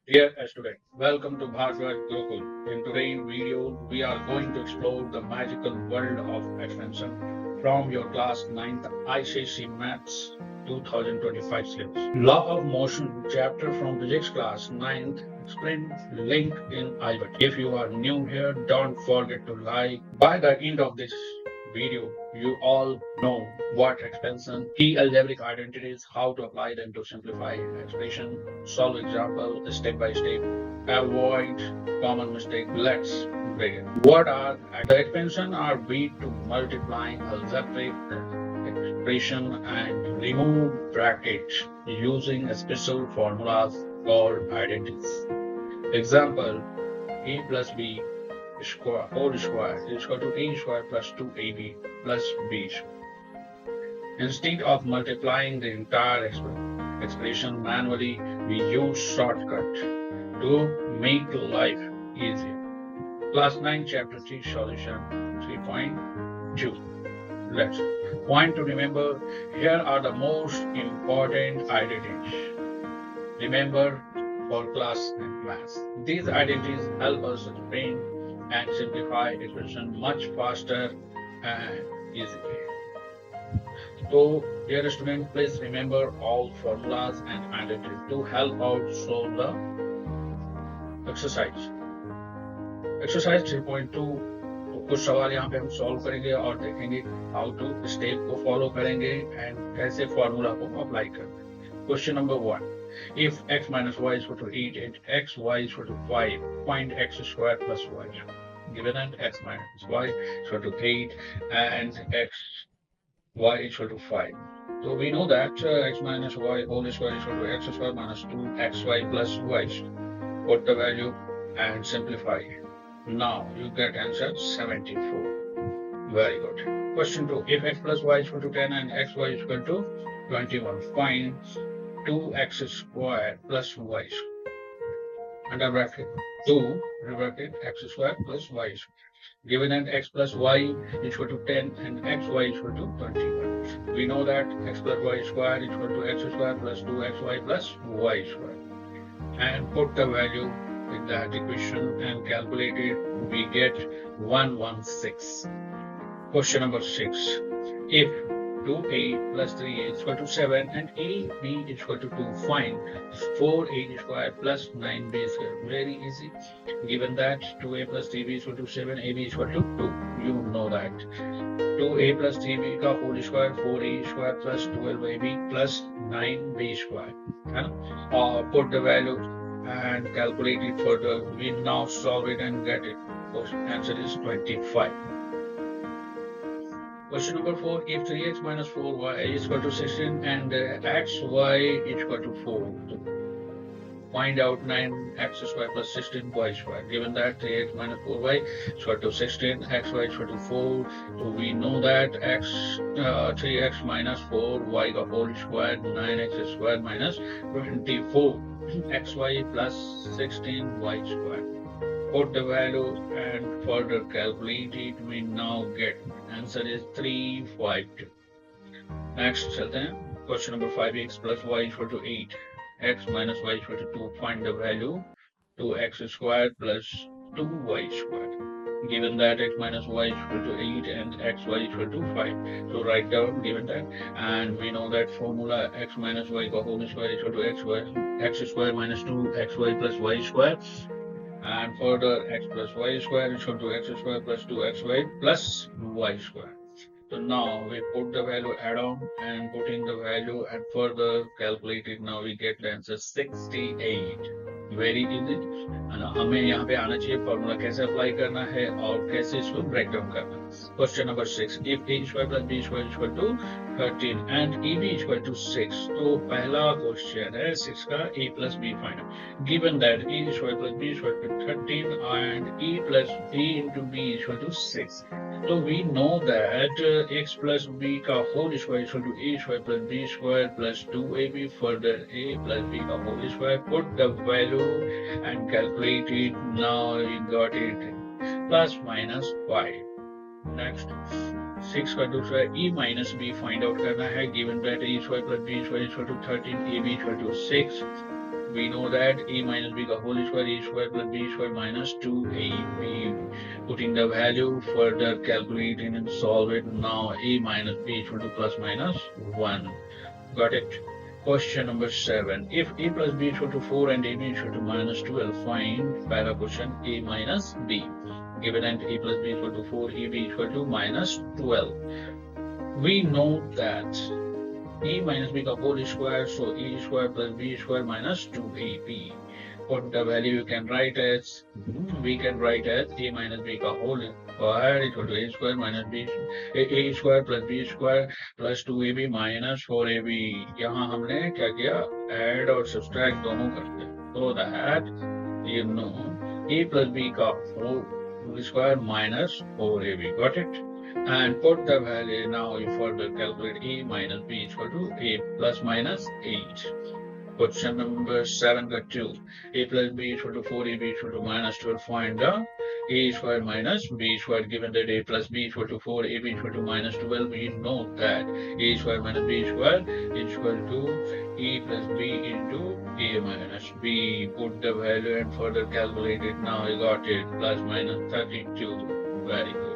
Dear student, welcome to Bhargava Gurukul. In today's video, we are going to explore the magical world of expansion from your class 9th ICC Maths 2025 syllabus. Law of motion chapter from physics class 9th explained link in I button. If you are new here, don't forget to like. By the end of this video, you all know what expansion, key algebraic identities, how to apply them to simplify expression, solve example step by step, avoid common mistake. Let's begin. What are the expansion are we to multiplying algebraic expression and remove brackets using special formulas called identities. Example: a plus b square whole square is equal to a square plus 2ab plus b square. Instead of multiplying the entire expression manually, we use shortcut to make life easier. Class 9 chapter 3 solution 3.2. Let's point to remember, here are the most important identities. Remember for class 9 maths. These identities help us explain and simplify expression much faster and easily. So, dear student, please remember all formulas and identities to help out solve the exercise. Exercise 3.2 कुछ सवाल यहाँ पे हम solve करेंगे और देखेंगे how to step को follow करेंगे एंड कैसे फॉर्मूला को अप्लाई करेंगे. Question number 1. If x minus y is equal to 8 and x y is equal to 5, find x square plus y. Given that x minus y is equal to 8 and x y is equal to 5. So we know that x minus y whole square is equal to x square minus 2xy plus y. Put the value and simplify. Now you get answer 74. Very good. Question 2. If x plus y is equal to 10 and xy is equal to 21, find 2x square plus y square. Under bracket 2, bracket x square plus y square. Given that x plus y is equal to 10 and xy is equal to 21. We know that x plus y square is equal to x square plus 2xy plus y square. And put the value in that equation and calculate it, we get 116. Question number 6. If 2a plus 3a is equal to 7 and ab is equal to 2, find 4a square plus 9b square. Very easy. Given that 2a plus 3b is equal to 7, ab is equal to 2. You know that. 2a plus 3b का whole square 4a square plus 12ab plus 9b square. Put the value and calculate it further. We now solve it and get it. Answer is 25. Question number 4. If 3x minus 4y is equal to 16 and xy is equal to 4, find out 9x square plus 16y square. Given that 3x minus 4y is equal to 16, xy is equal to 4, so we know that 3x minus 4y the whole square, 9x square minus 24, xy plus 16y square. Put the value and further calculate it. We now get answer is 352. Next चलते हैं. Question number 5. X plus y is equal to 8. X minus y is equal to 2. Find the value 2x squared plus 2y squared. Given that x minus y is equal to 8 and xy is equal to 5. So write down given that, and we know that formula x minus y का whole square is equal to x square minus 2xy plus y square. And further x plus y square is equal to x square plus 2xy plus y square. So now we put the value add on and putting the value and further calculate it. Now we get the answer 68. Very easy. हमें यहाँ पे आना चाहिए formula कैसे apply करना है और कैसे इसको ब्रेक डाउन करना है. Question number 6. If a square plus b square is equal to 13 and eb is equal to 6, तो पहला क्वेश्चन है 6 का a plus b find. Given that a square plus b square is 13 and e plus b into b is equal to 6. So we know that x plus b का whole square is equal to a square plus b square plus 2ab. Further a plus b का whole square. Put the value and calculate it. Now you got it plus minus 5. Next 6 का दूसरा e minus b find out करना है. Given that a square plus b square is equal to 13, ab is equal to 6. We know that a minus b ka whole square, a square plus b square minus 2ab. Putting the value, further calculating and solve it. Now a minus b equal to plus minus 1. Got it? Question number 7. If a plus b equal to 4 and ab equal to minus 12, find para question a minus b. Given that a plus b equal to 4, ab equal to minus 12. We know that a minus b ka whole square, so a square plus b square minus 2ab. Put the value we can write as a minus b ka whole square equal to a square minus b, a square plus b square plus 2ab minus 4ab. यहाँ हमने क्या किया, add और subtract दोनों करते हैं, so that you know a plus b का whole square minus 4ab. Got it? And put the value. Now you further calculate a minus b equal to a plus minus 8. Question number 7 got 2. A plus b equal to 4, ab equal to minus 12. Find the a square minus b square. Given that a plus b equal to 4, ab equal to minus 12, we know that a square minus b square is equal to a plus b into a minus b. Put the value and further calculate it. Now you got it, plus minus 32. Very good.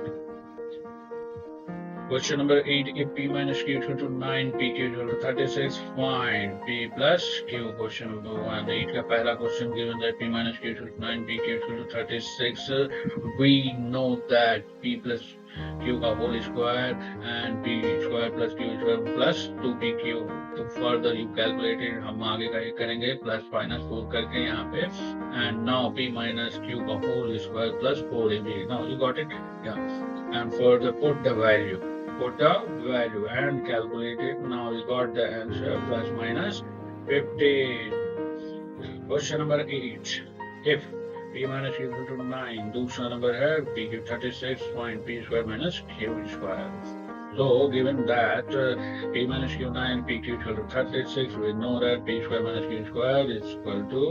Question number 8. If p minus q equal to 9, pq equal to 36, find p plus q. Question number 1. 8 का पहला question, given that p minus q equal to 9, pq equal to 36, we know that p plus q का whole square and p square plus q square plus 2pq. तो further you calculate it, हम आगे का ये करेंगे plus minus 4 करके यहाँ पे, and now p minus q का whole square plus 4ab. Now you got it? Yeah. And further put the value and calculate it. Now we got the answer, plus minus 15. Question number 8. If p minus q equal to 9, दूसरा number है pq 36, find p square minus q square. So given that p minus q 9, pq equal to 36, we know that p square minus q square is equal to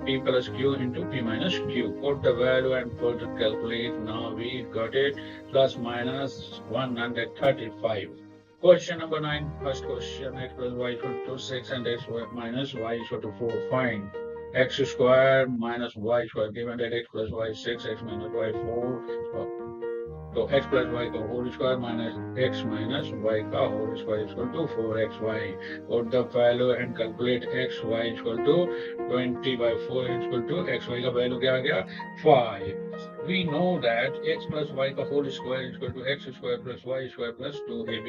p plus q into p minus q. Put the value and further calculate. Now we got it, plus minus 135. Question number 9. First question, x plus y equal to 6 and x minus y equal to 4. Find x square minus y square. Given that x plus y 6, x minus y 4. So x plus y का whole square minus x minus y का whole square is equal to 4xy. Put the value and calculate xy is equal to 20 by 4 is equal to xy का value क्या आ गया, 5. We know that x plus y का whole square is equal to x square plus y square plus 2ab.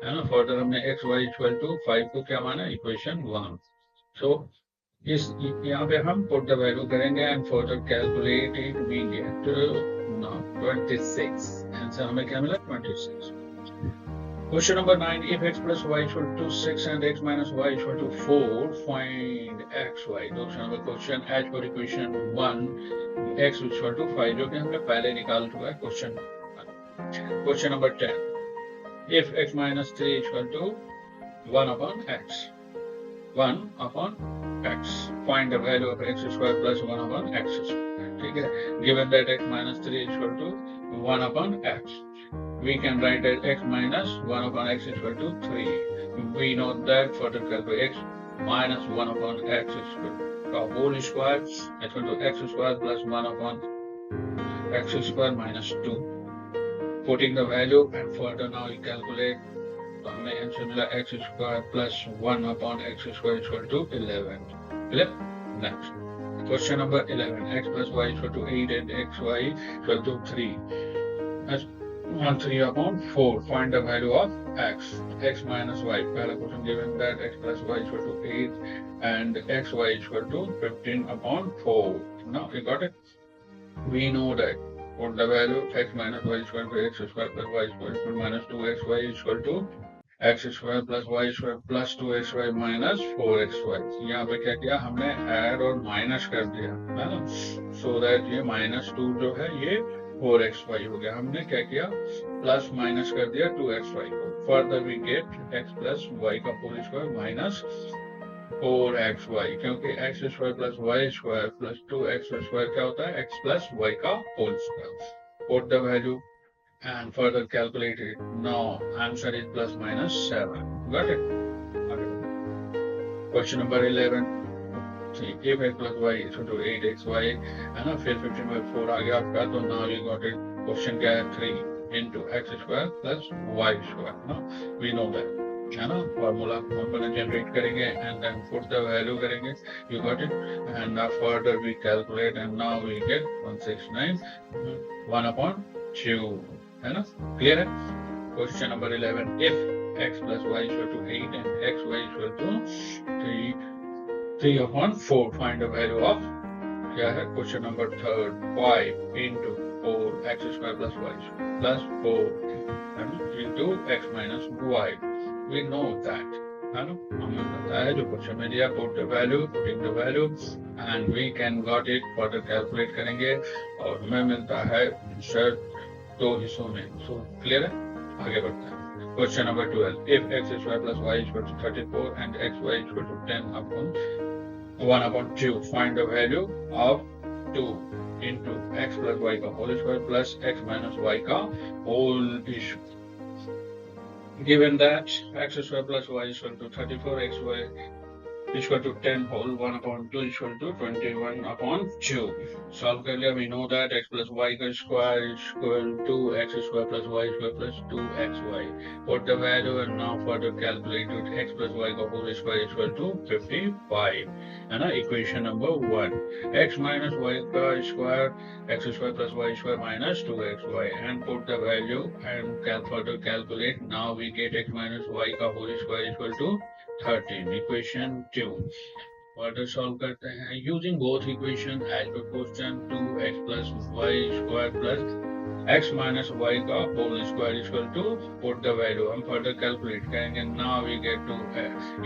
है ना? Further हमने xy is equal to 5 को क्या माना, equation 1. So इस यहाँ पे हम put the value करेंगे and further calculate it. We get now 26. Answer हमें क्या मिला, 26. Question number 9. If x plus y equal to 6 and x minus y equal to 4, find xy. दूसरा number question, as per equation 1, x is equal to 5, जो कि हमने पहले निकाल चुका है question. Question number 10. If x minus 3 is equal to 1 upon x. 1 upon x. Find the value of x square plus 1 upon x square. ठीक है? Given that x minus 3 is equal to 1 upon x, we can write that x minus 1 upon x is equal to 3. We know that further calculate x minus 1 upon x is equal to whole square is equal to x square plus 1 upon x square minus 2. Putting the value and further now you calculate. तो हमें answer मिला x square plus 1 upon x square is equal to 11. Clear? Next. Question number 11. X plus y is equal to 8 and xy is equal to 3. That's 3 upon 4. Find the value of x minus y. पहला question given that x plus y is equal to 8 and xy is equal to 15 upon 4. Now we got it. We know that what the value x minus y is equal to x square plus y square equal to minus 2xy is equal to x square plus y square plus 2xy minus 4xy. यहाँ पे क्या किया हमने, add और minus कर दिया, है ना? सो दैट ये minus 2 जो है ये 4xy हो गया. हमने क्या किया, प्लस माइनस कर दिया 2xy को. Further we get x plus y का होल स्क्वायर माइनस 4xy, क्योंकि x square plus y square plus 2x square क्या होता है, x प्लस y का whole square. Put the value and further calculate it. Now answer is plus minus 7. Got it? Okay. Question number 11. See, if x plus y is equal to 8xy, है ना, फिर 15/4 आ गया आपका, तो now you got it. Question क्या है? 3 into x square plus y square. No, we know that. है ना, फॉर्मूला कंपोनेंट जनरेट करेंगे and then put the value करेंगे. You got it. And now further we calculate and now we get 169 1/2. है ना, clear है? Question number 11. If x plus y is equal to 8 and xy is equal to 3/4, find the value of क्या है? Question number 3. 5 into 4 x square plus y square plus 4 into x minus y. We know that. है ना, हमें पता है जो question में दिया. Put the value, putting the value and we can got it. further calculate करेंगे और हमें मिलता है आंसर 2 हिस्सों में. So clear है? आगे बढ़ते हैं. Question number 12. If x square plus y is equal to 34 and xy is equal to 10/1/2, find the value of 2 into x plus y का whole square plus x minus y का whole square. Given that x square plus y is equal to 34, xy is equal to 10 whole 1/2 is equal to 21/2. Solve कर लिया. We know that x plus y का square is equal to x square plus y square plus 2xy. Put the value and now further calculate it. X plus y का whole square is equal to 55. है ना, equation number 1. X minus y का square, x square plus y square minus 2xy, and put the value and further calculate. Now we get x minus y का whole square is equal to 13. Equation 2. Further solve करते हैं using both equation as per question. 2x plus y square plus x minus y का whole square is equal to, put the value, हम further calculate करेंगे. Now we get to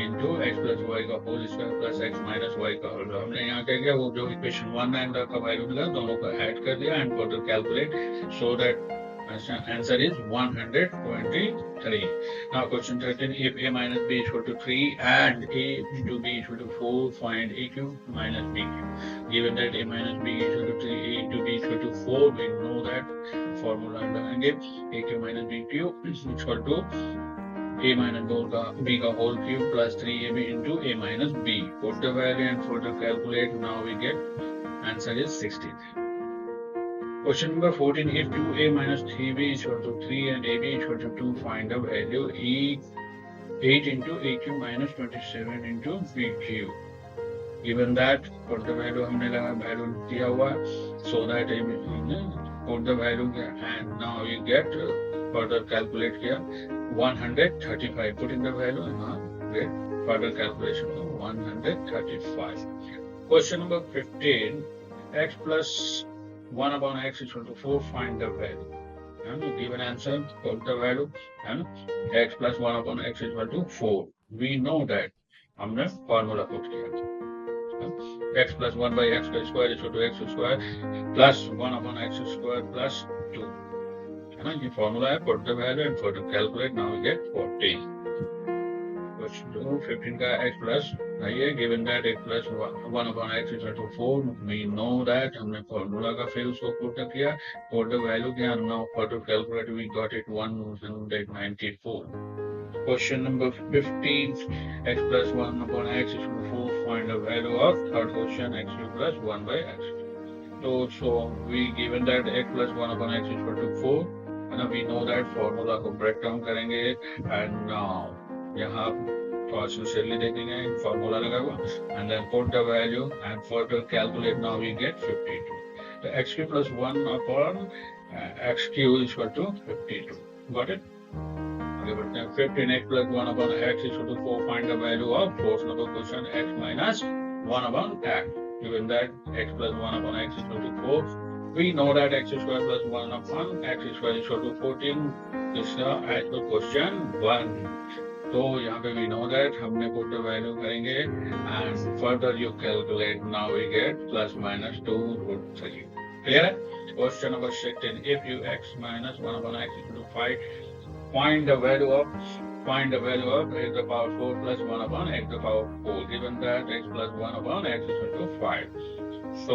into x plus y का whole square plus x minus y का whole. हमने यहाँ क्या किया, वो जो equation 1 and का value मिला दोनों को add कर दिया and further calculate so that answer is 123. Now question 13. If a minus b is equal to 3 and a into b is equal to 4, find a cube minus b cube. Given that a minus b is equal to 3, a into b is equal to 4, we know that formula लगाएंगे. a cube minus b cube is equal to a minus b का whole cube plus 3ab into a minus b. Put the value and further calculate. Now we get answer is 16. Question number 14. If 2a minus 3b is equal to 3 and ab is equal to 2, find the value. 8 into a cube minus 27 into b cube. Given that, put the value, हमने लगा value दिया हुआ, so that put the value and now you get further calculate किया 135. Put in the value and now get further calculation of 135. Question number 15. X plus 1/x is equal to 4, find the value. And given answer, put the value, and x plus 1/x is equal to 4. We know that हमने formula put किया. X plus 1/x square is equal to x square plus 1/x square plus 2. है ना, ये formula है. Put the value and further calculate. Now we get 40. Question 2. 15 का x plus है. Given that x plus 1/x is equal to 4, we know that हमने formula का फिर उसको put किया. Put the value किया. Now further calculate. We got it 194. Question number 15. X plus 1/x is equal to 4. Find the value of third question x cube plus 1/x. So we given that x plus 1/x is equal to 4. And we know that formula को break down करेंगे. And now यहाँ थोड़ा sincerely देखेंगे formula लगा हुआ and then put the value and further calculate. Now we get 52. The x cube plus 1/x cube is equal to 52. Got it? आगे बढ़ते हैं. 15x plus 1/x is equal to 4. Find the value of fourth number question x minus 1/x. Given that x plus 1/x is equal to 4, we know that x square plus 1/x square is equal to 14. This is as per question 1. तो यहाँ पे we know that हमने put the value करेंगे and further you calculate. Now we get plus minus 2√3. Clear है? Question number 16. If you x minus 1/x is equal to 5, find the value of x to the power 4 plus 1/x to the power 4. Given that x plus 1/x is equal to 5. So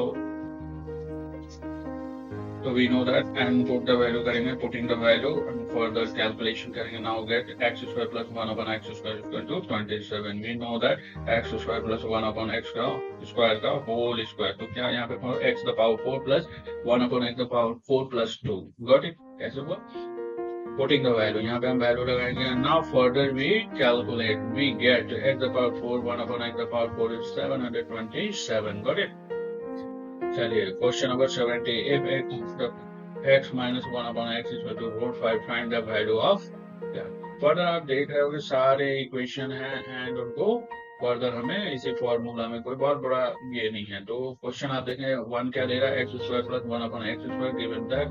So we know that and put the value करेंगे, putting the value and further calculation करेंगे. Now get x square plus 1 upon x square is equal to 27. We know that x square plus 1 upon x का square का whole square. तो क्या यहाँ पे x the power 4 plus 1 upon x the power 4 plus 2. Got it? कैसे हुआ? Putting the value. यहाँ पे हम value लगाएंगे. Now further we calculate. We get x the power 4 1 upon x the power 4 is 727. Got it? चलिए question number 70. If x minus 1 upon x is equal to root 5, find the value of. Further आप देख रहे हो कि सारे equation हैं and उनको further हमें इसी फॉर्मूला में कोई बहुत बड़ा ये नहीं है. तो क्वेश्चन आप देखें 1 क्या दे रहा है, x square plus 1 upon x square given that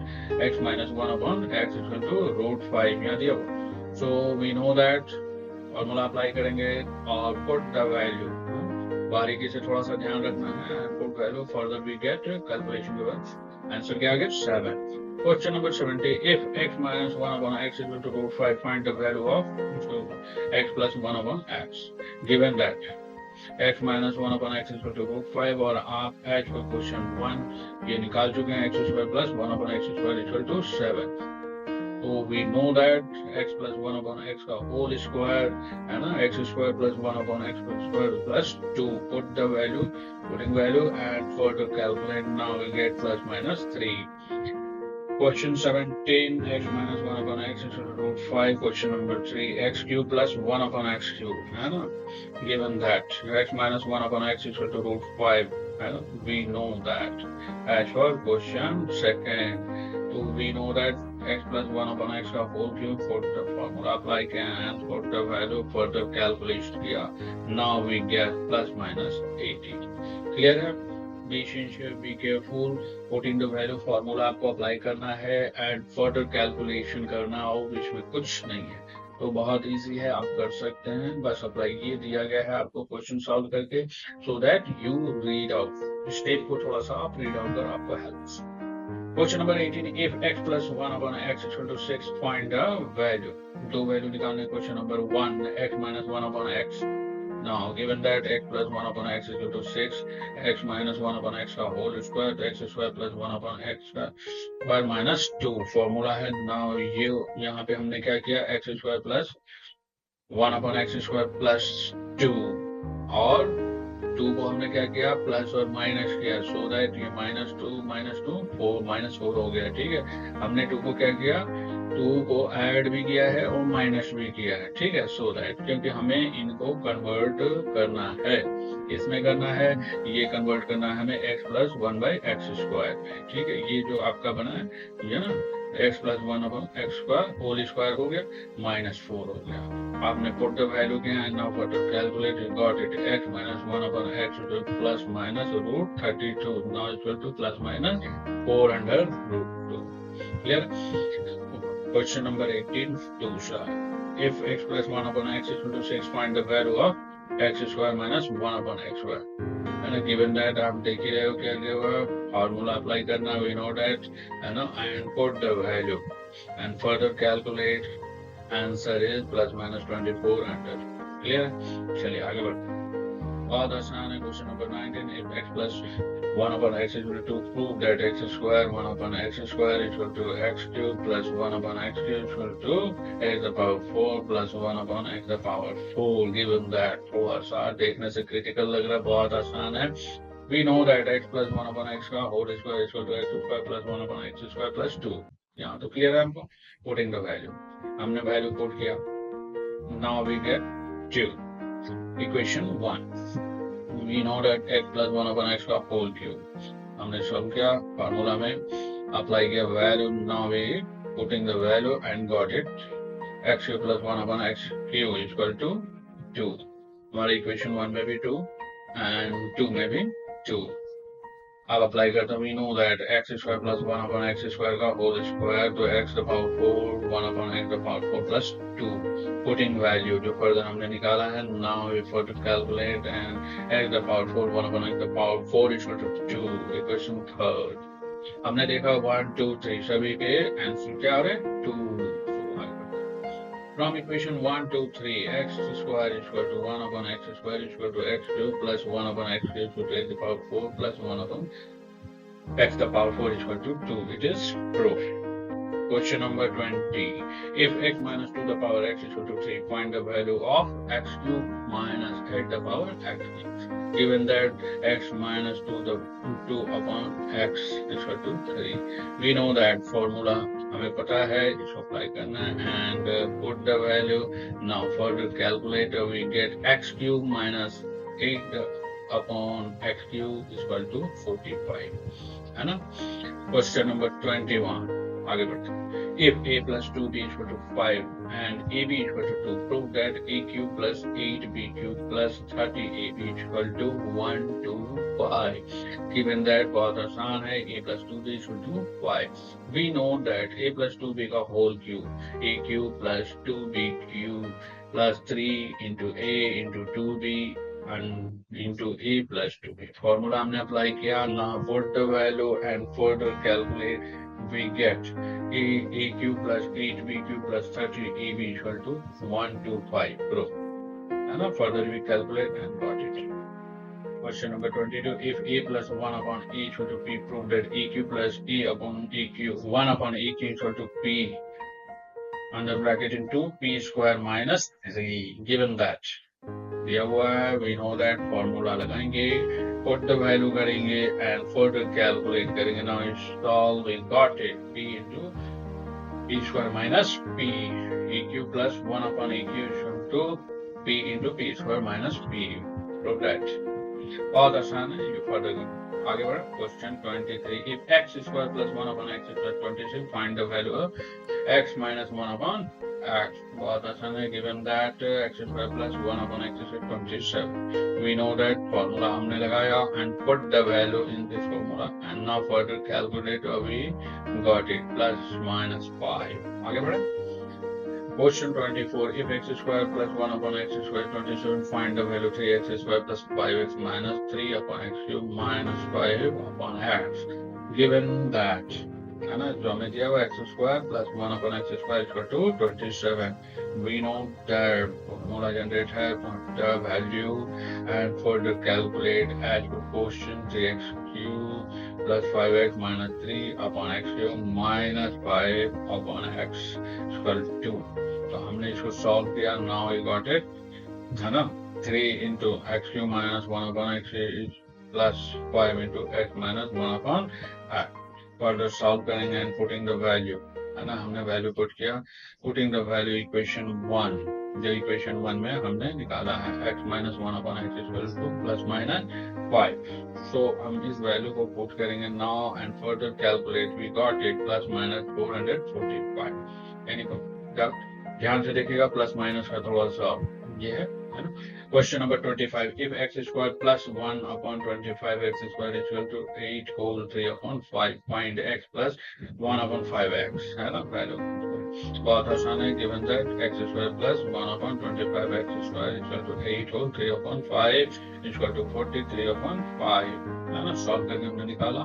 x minus 1 upon x equal to root 5 यहाँ दिया हुआ. So we know that formula apply करेंगे और पुट द वैल्यू. बारीकी से थोड़ा सा ध्यान रखना है. Put value further we get calculation के बाद आंसर क्या आ गया 7. Question number 70. If x minus 1 upon x is equal to root 5, find the value of x plus 1 upon x. Given that x minus 1 upon x is equal to root 5 और आप h for question 1 ये निकाल चुके हैं, x square plus 1 upon x square is equal to 7. So we know that x plus 1 upon x का whole square है ना, x square plus 1 upon x square plus 2. Put the value, putting value and further calculate. Now we get plus minus 3. Question 17, x minus 1 upon x is equal to root 5. Question number 3, x cube plus 1 upon x cube. है ना? Given that x minus 1 upon x is equal to root 5. है ना? We know that. As for question second, so we know that x plus 1 upon x का whole cube. Put the formula apply and put the value further calculation किया. Now we get plus minus 80. Clear है? Be sincere, be careful. Putting the value formula आपको apply करना है and further calculation करना और इसमें कुछ नहीं है. तो बहुत इजी है, आप कर सकते हैं. बस अप्लाई ये दिया गया है आपको क्वेश्चन सॉल्व करके, so that you read out step को थोड़ा सा आप रीड आउट कर आपको help. Question number 18. If x plus 1 upon x is equal to 6, find the value. दो वैल्यू निकालने. Question number 1, x minus 1 upon x. Now given that x plus 1 upon x is equal to 6, x minus 1 upon x का whole square, तो x square plus 1 upon x का square minus 2 formula है. Now ये यहाँ पे हमने क्या किया, x square plus 1 upon x square plus 2 और 2 को हमने क्या किया प्लस और माइनस किया, सो दैट ये -2 -4 हो गया. ठीक है, हमने 2 को क्या किया, 2 को ऐड भी किया है और माइनस भी किया है. ठीक है, सो दैट क्योंकि हमें इनको कन्वर्ट करना है, इसमें करना है, ये कन्वर्ट करना है हमें x plus 1 by x square में. ठीक है, ये जो आपका बना है ये ना x प्लस 1 अपॉन x का होल स्क्वायर हो गया -4 हो गया. आपने पुट द वैल्यू किया and now for calculate got it x minus 1 upon x plus minus root 32. now equal to plus minus 4 under root 2. clear? Question number 18, दूसरा. If x plus 1 upon x is equal to 6, find the value of x square minus 1 upon x square. And given that आप देख ही रहे हो क्या क्या formula apply करना. we know that है ना, and put the value and further calculate. answer is plus minus 24 under. clear? चलिए आगे बढ़ते हैं. बहुत आसान है. Question number 19. if x plus 1 upon x is equal to prove that x square 1 upon x square is equal to x cube plus 1 upon x cube is equal to x the power 4 plus 1 upon x the power 4. given that थोड़ा सा देखने से critical लग रहा है, बहुत आसान है. we know that x plus 1 upon x का whole square is equal to x square plus 1 upon x square plus 2. यहाँ तो क्लियर है हमको. पुटिंग द वैल्यू, हमने वैल्यू पुट किया. Now we get 2. Equation 1. we know that x plus 1 upon x का whole cube. हमने solve किया, formula में अप्लाई किया value. Now we putting the value and got it x cube plus 1 upon x cube is equal to 2. हमारे equation 1 में भी 2 and 2 में भी 2. अब अप्लाई करता हूँ. we know that x square plus 1 upon x square का whole square, तो x the power 4 1 upon x the power 4 plus 2. putting value जो फर्दर हमने निकाला है. now we further calculate and x the power 4 1 upon x the power 4 is equal to 2. Equation 3. हमने देखा 1 2 3 सभी के आंसर क्या आ रहे हैं 2. From equation 1 2 3, x square is equal to 1 upon x square is equal to x cube plus 1 upon x cube to x the power 4 plus 1 upon x to the power 4 is equal to 2. It is proof. Question number 20. If x minus 2 to the power x is equal to 3, find the value of x cube minus 8 to the power x cube. Given that x minus 2 upon x is equal to 3, we know that formula हमें पता है, इसको apply करना है and put the value. Now for the calculator we get x cube minus 8 upon x cube is equal to 45, है ना. Question number 21. आगे बढ़ते हैं. If a plus 2b is equal to 5 and ab is equal to 2, prove that a cube plus 8b cube plus 30ab is equal to 125. Given that बहुत आसान है, a plus 2b is equal to 5. We know that a plus 2b का whole cube, a cube plus 2b cube plus 3 into a into 2b and into a plus 2b. Formula हमने apply किया. Now put the value and further calculate. We get a cube plus 8b cube plus 30ab equal to 125. Proof. And now further we calculate and got it. Question number 22. If a plus 1 upon a equal to p, prove that a cube plus a upon a cube 1 upon a cube equal to p under bracket into p square minus 3. Given that दिया हुआ है, we know that formula लगाएंगे, put the value करेंगे and further calculate करेंगे. Now install, we got it, p into p square minus p, a cube plus 1 upon a cube equal to p into p square minus p. Prove that. बहुत आसान है, you further आगे बढ़. Question 23. If x square plus 1 upon x is plus 26, find the value of x minus 1 upon x. बहुत आसान है. Given that x square plus 1 upon x is 27. We know that formula हमने लगाया and put the value in this formula and now further calculate. We got it plus minus 5. आगे बढ़े. Question 24. If x square plus 1 upon x square 27, find the value 3x square plus 5x minus 3 upon x cube minus 5 upon x. Given that, है ना, जो हमें दिया हुआ x square plus 1 upon x square is equal to 27. We know that formula generate है, put the value and further calculate as per question. 3x cube plus 5x minus 3 upon x cube minus 5 upon x equal to. तो हमने इसको solve किया. Now we got it, है ना. 3 into x cube minus 1 upon x plus 5 into x minus 1 upon x. Further solve करेंगे and putting the value, है ना. हमने value put किया, putting the value equation 1. जो equation 1 में हमने निकाला है x minus 1 upon x is equal to plus minus 5. So हम इस value को put करेंगे now and further calculate. We got it plus minus 445. Any doubt? ध्यान से देखिएगा, प्लस माइनस का थोड़ा सा ये है ना. Question number 25. If x square plus 1 upon 25 x square is equal to 8 whole 3 upon 5, find x plus 1 upon 5x, है ना. वैल्यू बहुत आसान है. Given that x square plus 1 upon 25 x square is equal to 8 whole 3 upon 5 is equal to 43 upon 5, है ना. Solve करके हमने निकाला.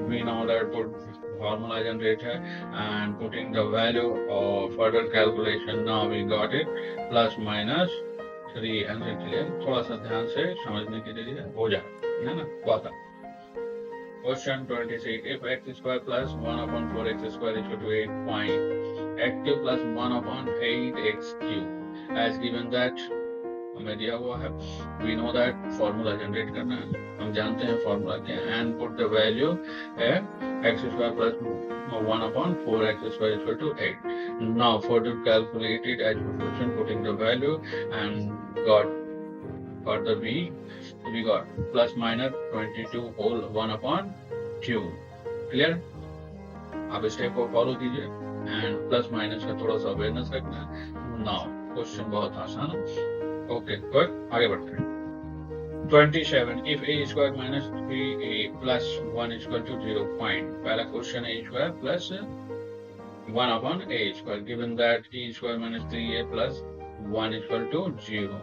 We know that put formula generator and putting the value of further calculation. Now we got it plus minus 3 and clear. थोड़ा सा ध्यान से समझने के लिए हो जाए, है ना. बात. Question 26. If x square plus 1 upon 4x square is equal to 8, find x cube plus 1 upon 8x cube. As given that हमें दिया हुआ है, we know that formula generate करना है, हम जानते हैं formula क्या है. And put the value है x square plus 1 upon 4x square is equal to 8. Now further calculate it as per question, putting the value and got further we got plus minus 22 whole 1 upon 2. Clear? आप इस step को follow कीजिए and plus minus का थोड़ा सा awareness रखना है. Now question बहुत आसान है. Okay good. आगे बढ़ते हैं. 27. If a square minus 3a plus 1 is equal to 0, find. पहला question a square plus 1 upon a square. Given that a square minus 3a plus 1 is equal to 0.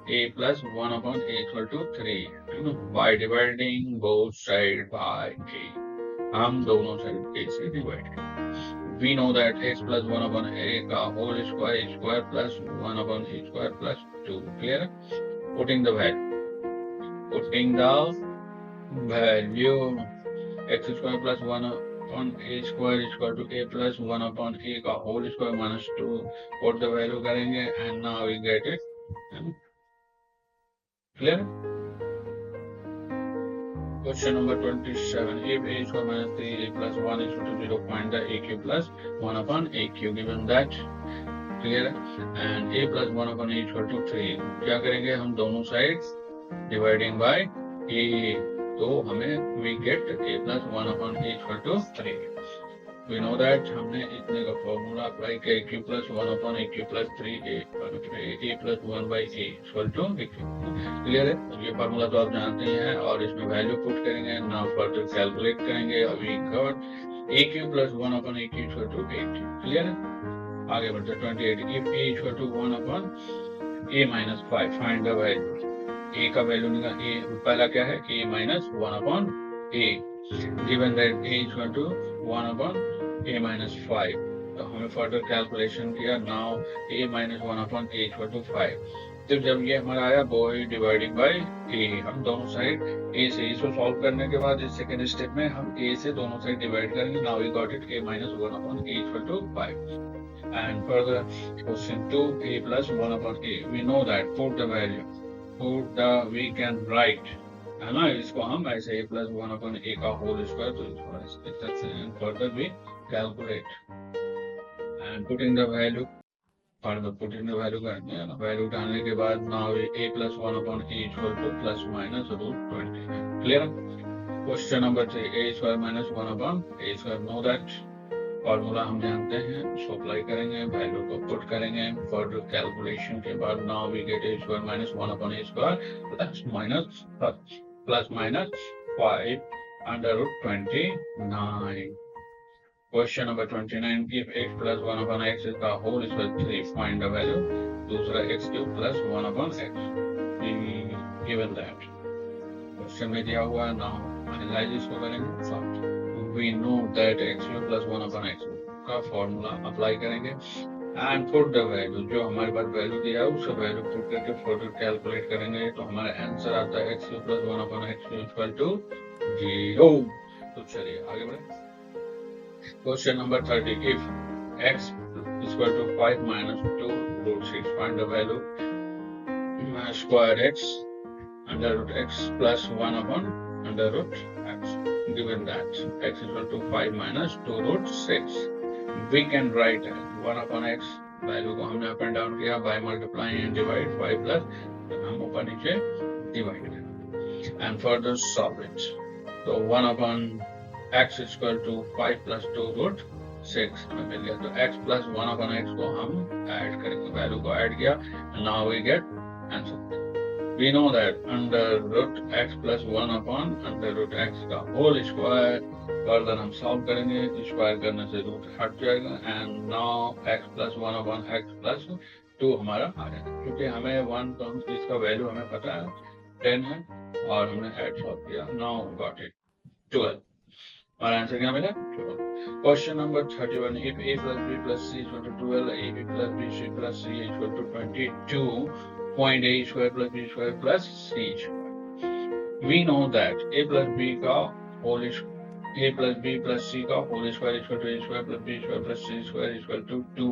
a plus 1 upon a is equal to 3. By dividing both sides by a. हम दोनों side a से divide करें. We know that x plus 1 upon a का whole square plus 1 upon a square plus 2. Clear? Putting the value X square plus 1 upon A square equal to A plus 1 upon A का whole square minus 2 put the value करेंगे and now we get it. Clear? Question number 27. If a square minus 3a plus 1 is equal to 0, find the aq plus 1 upon aq. Given that, clear है? And a plus 1 upon a is equal to 3. क्या करेंगे हम दोनों sides dividing by a, तो हमें we get a plus 1 upon a is equal to 3. We know that हमने इतने का फॉर्मूला अप्लाई किया aq plus 1 upon aq plus 3a plus 1 by a equal to aq. Clear है? ये formula तो आप जानते ही हैं और इसमें वैल्यू पुट करेंगे, नाउ फर्दर कैलकुलेट करेंगे। अभी got aq plus 1 upon aq equal to 8. Clear है? आगे बढ़ते 28. If a equal to 1 upon a minus 5, find the value. a का वैल्यू निकाल, a पहला क्या है? a minus 1 upon a. Given that a equal to 1 upon a minus 5, तो हमें फर्दर कैलकुलेशन किया। Now a minus 1 upon a equal to 5. तो जब ये हमारा आया बोई डिवाइडिंग बाय a, हम दोनों साइड a से इसको सॉल्व करने के बाद इस सेकंड स्टेप में हम a से दोनों साइड डिवाइड करेंगे। Now we got it a minus 1 upon a equal to 5. And further question 2, a plus 1 upon a. We know that put the value, put the we can write, है ना, इसको हम ऐसे a plus 1 upon a का whole square, तो and further we calculate and putting the value, further putting the value करते हैं। Value डालने के बाद now a plus 1 upon a equal to plus minus root 20. Clear? Question number 3, a square minus 1 upon a square. Know that formula हम जानते हैं, उसको apply करेंगे, वैल्यू को पुट करेंगे, फर्दर कैलकुलेशन के बाद now we get a square minus 1 upon a square plus minus 5 under root 29. Question number 29. If x plus 1 upon x is the whole square 3, find the value. दूसरा x cube plus 1 upon x. Given that question में दिया हुआ है, now analyse इसको करेंगे। We know that x cube plus 1 upon x का formula apply करेंगे and put the value, जो हमारे पास वैल्यू दिया है उसका वैल्यू पुट करके फर्दर कैलकुलेट करेंगे, तो हमारा आंसर आता है x cube plus 1 upon x equal to 0। तो चलिए आगे बढ़े। Question number 30. If x equal to 5 minus 2 root 6, find the value square x under root x plus 1 upon under root x. Given that x equal to 5 minus 2 root 6, we can write 1 upon x, value को हमने up and down किया by multiplying and divide 5 plus, हम ऊपर नीचे divide करें and further solve it. तो 1 upon x equal to 5 plus 2 root 6 हमें मिल गया। तो x प्लस 1 upon x को हम ऐड करेंगे, वैल्यू को ऐड किया, now we get answer. We know that under root x plus 1 upon under root x का whole square, फर्दर हम सॉल्व करेंगे, स्क्वायर करने से रूट हट जाएगा and now x plus 1 upon x plus 2 हमारा आ जाएगा, क्योंकि हमें 1 तो इसका वैल्यू हमें पता है 10 है और हमने ऐड सॉल्व किया। Now got it 12। हमारा आंसर क्या मिला? 12। Question number 31. If a plus b plus c is equal to 12, ab plus bc plus c is equal to 22, point a square plus b square plus c square. We know that a plus b का whole a plus b plus c का whole square is equal to a square plus b square plus c square is equal to 2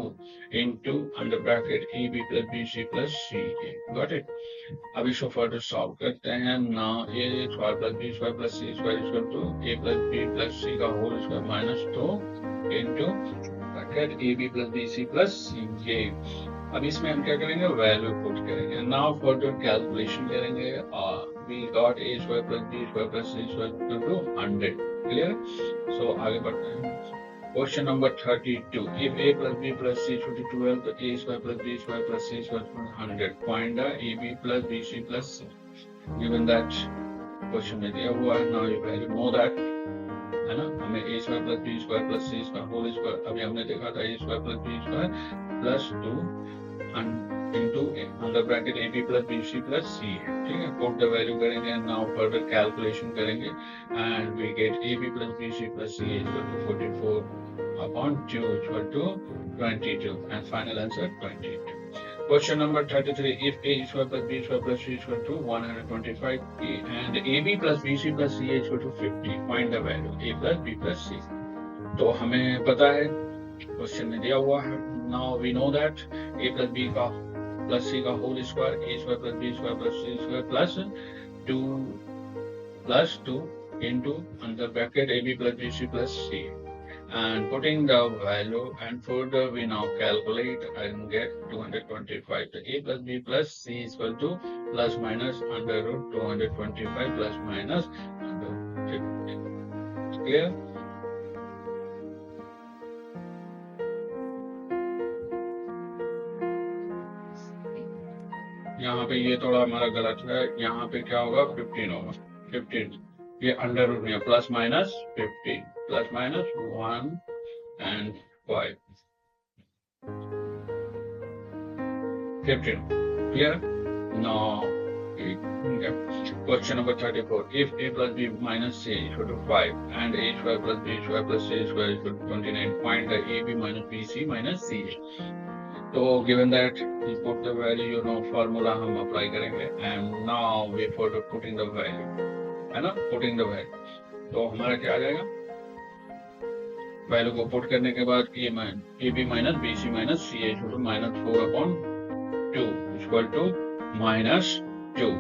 into under bracket ab plus bc plus ca. Got it? अब इसको further solve करते हैं। Now a square plus b square plus c square is equal to a plus b plus c का whole square minus 2 into bracket ab plus bc plus ca. अब इसमें हम क्या करेंगे? वैल्यू पुट करेंगे। Now further calculation करेंगे और we got a square plus b square plus c square equal to 100। Clear? So आगे बढ़ते हैं। Question number 32. If a plus b plus c equal to 12, तो a square plus b square plus c square equal to 100. Find the ab plus bc plus c। Given that question में दिया हुआ है, now you value know that, है ना, हमें a square plus b square plus c square whole square, अभी हमने देखा था a square plus b square plus 2 into under bracket ab plus bc plus c है। ठीक है, पुट द वैल्यू करेंगे, नाउ फर्दर कैलकुलेशन करेंगे and we get ab plus bc plus c equal to 44 upon 2 equal to 22 and final answer 22। Question number 33. If a square plus b square plus c equal to 125 and ab plus bc plus ca equal to 50, find the value a plus b plus c. तो हमें पता है question में दिया हुआ है. Now we know that a plus b का plus c का whole square, a square plus b square plus c square plus 2 into under bracket ab plus bc plus c. And putting the value and further we now calculate and get 225. So a plus b plus c is equal to plus minus under root 225 plus minus under 50. Clear? यहाँ पे ये थोड़ा हमारा गलत है. यहाँ पे क्या होगा? 15 होगा. 15 ये अंडर रूट में plus minus 15 plus minus 1 and 5. 15. Clear? Now, question number 34. If a plus b minus c equal to 5 and a square plus b square plus c square equal to 29, find the ab minus bc minus ca. So, given that we put the value, you know, formula हम apply करेंगे, and now we for putting the value, है ना? Putting the value. तो हमारा क्या आ जाएगा? Value को put करने के बाद A B minus B C minus C H two minus 4/2 equal to -2.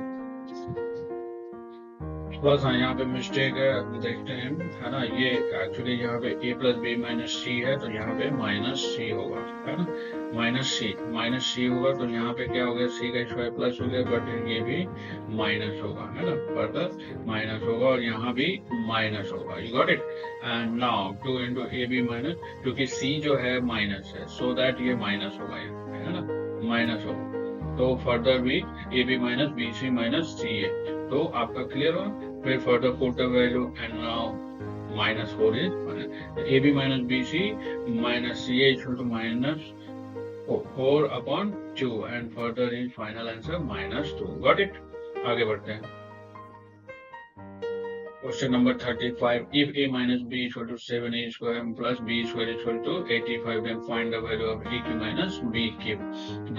बस हाँ, यहाँ पे मिस्टेक है, देखते हैं, है ना? ये एक्चुअली यहाँ पे a प्लस बी माइनस सी है, तो यहाँ पे माइनस सी होगा, है ना? माइनस सी होगा, तो यहाँ पे क्या हो गया? सी का स्क्वायर प्लस हो गया, बट ये भी माइनस होगा, है ना? फर्दर माइनस होगा और यहाँ भी माइनस होगा. You got it? And now 2 into A B minus, क्योंकि सी जो है माइनस है, सो दैट ये माइनस होगा, है ना? माइनस होगा. तो फर्दर भी A B minus B C minus C A. तो आपका क्लियर हो? फिर further put the value and now minus 4 is ab minus bc minus ca equal to minus 4/2 and further is final answer -2. Got it? आगे बढ़ते हैं. Question number 35. If a minus b equal to 7a square plus b square equal to 85, then find the value of aq minus bq.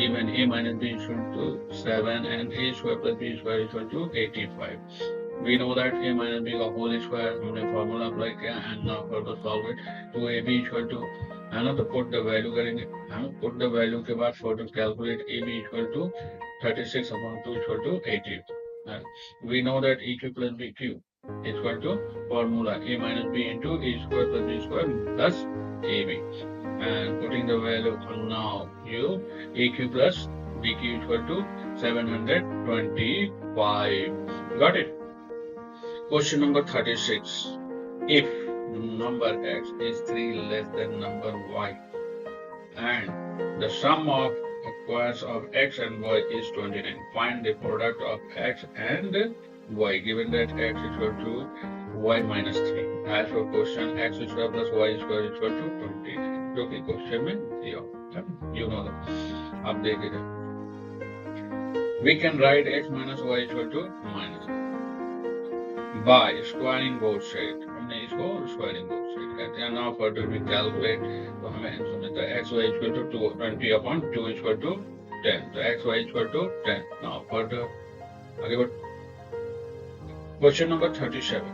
Given a minus b equal to 7 and a square plus b square equal to 85. We know that a minus b का whole square हमने formula apply किया and now further solve it. तो ab equal to, है ना? तो put the value करेंगे, है ना? Put the value के बाद further calculate ab equal to 36/2 equal to 80. We know that eq plus bq is equal to formula a minus b into a square plus b square plus ab. And putting the value now, you aq plus bq equal to 725. Got it? Question number 36. If number x is 3 less than number y and the sum of squares of x and y is 29, find the product of x and y given that x is equal to y minus 3. As for question, x square plus y square is equal to 20. जो कि question में दिया होता है. You know that. अब देखिए. We can write x minus y equal to minus by squaring both sides. हमने इसको squaring both sides कहते हैं. Now further we calculate, तो हमें आंसर मिलता है x y equal to 20/2 equal to 10. तो x y equal to 10. Now further आगे बढ़. Question number 37.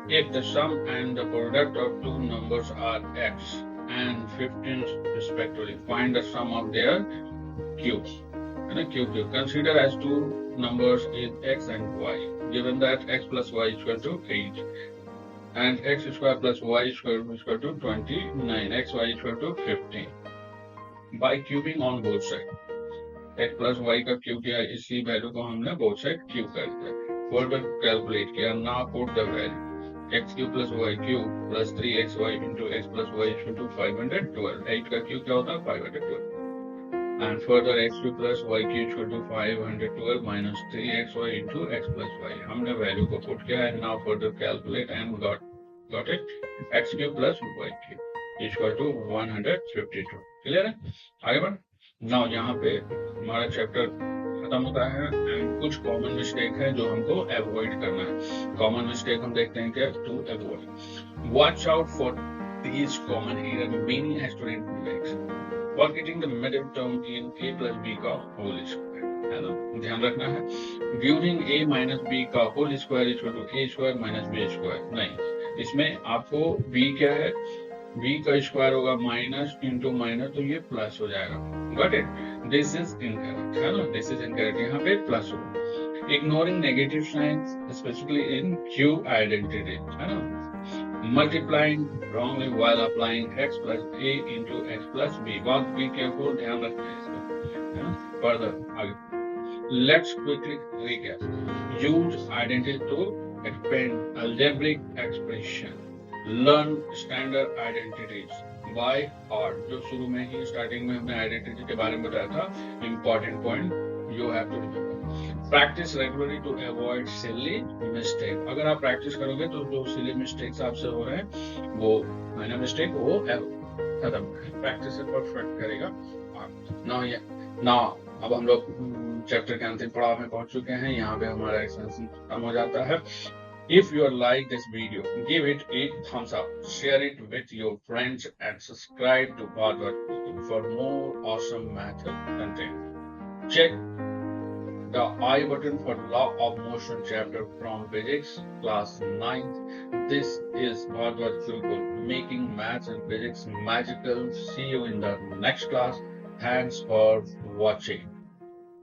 If the sum and the product of two numbers are x and 15 respectively, find the sum of their cubes. And a cube. Consider as two numbers is x and y. Given that x plus y is equal to 8 and x square plus y square is equal to 29, xy is equal to 15. By cubing on both sides, x plus y का cube किया, इसी value को हमने both side cube कर दिया. Further calculate किया. Now put the value x cube plus y cube plus 3xy into x plus y is equal to 512. 8 का cube क्या होता है? 512. And further x cube plus y cube equal to 512 minus 3xy into x plus y. हमने value को put किया and now further calculate and got it. x cube plus y cube equal to 152. Clear है? आगे बढ़. Now यहाँ पे हमारा chapter खत्म होता है and कुछ कॉमन मिस्टेक है जो हमको अवॉइड करना है. कॉमन मिस्टेक हम देखते हैं क्या? To avoid. Watch out for these common errors many students makes. forgetting the middle term in a plus b का whole square, है ना, ध्यान रखना है. Using a minus b का whole square is equal to a square minus b square, नहीं, इसमें आपको b क्या है, b का स्क्वायर होगा माइनस इंटू माइनस, तो ये प्लस हो जाएगा. Got it? This is incorrect, है ना, दिस इज इनकरेक्ट, यहाँ पे प्लस होगा. Ignoring negative signs, especially in Q identity, है ना. Multiplying wrongly while applying x plus a into x plus b. बहुत be careful, ध्यान रखना है इसको, है ना. Further आगे. Let's quickly recap. Use identity to expand algebraic expression. Learn standard identities by heart. जो शुरू में ही स्टार्टिंग में हमने आइडेंटिटी के बारे में बताया था, important point you have to remember. Practice regularly to avoid silly mistake. अगर आप प्रैक्टिस करोगे तो जो silly mistakes आपसे हो रहे हैं, वो minor mistake वो खत्म. प्रैक्टिस से परफेक्ट करेगा. Now अब हम लोग चैप्टर के अंतिम पड़ाव में पहुंच चुके हैं. यहाँ पे हमारा एक्सपेंशन खत्म हो जाता है. If you like this video, give it a thumbs up, share it with your friends, and subscribe to Bhagavad for more awesome math content. Check the I button for Law of Motion chapter from Physics class 9th. This is Bhagavad Gurukul, making maths and physics magical. See you in the next class. Thanks for watching.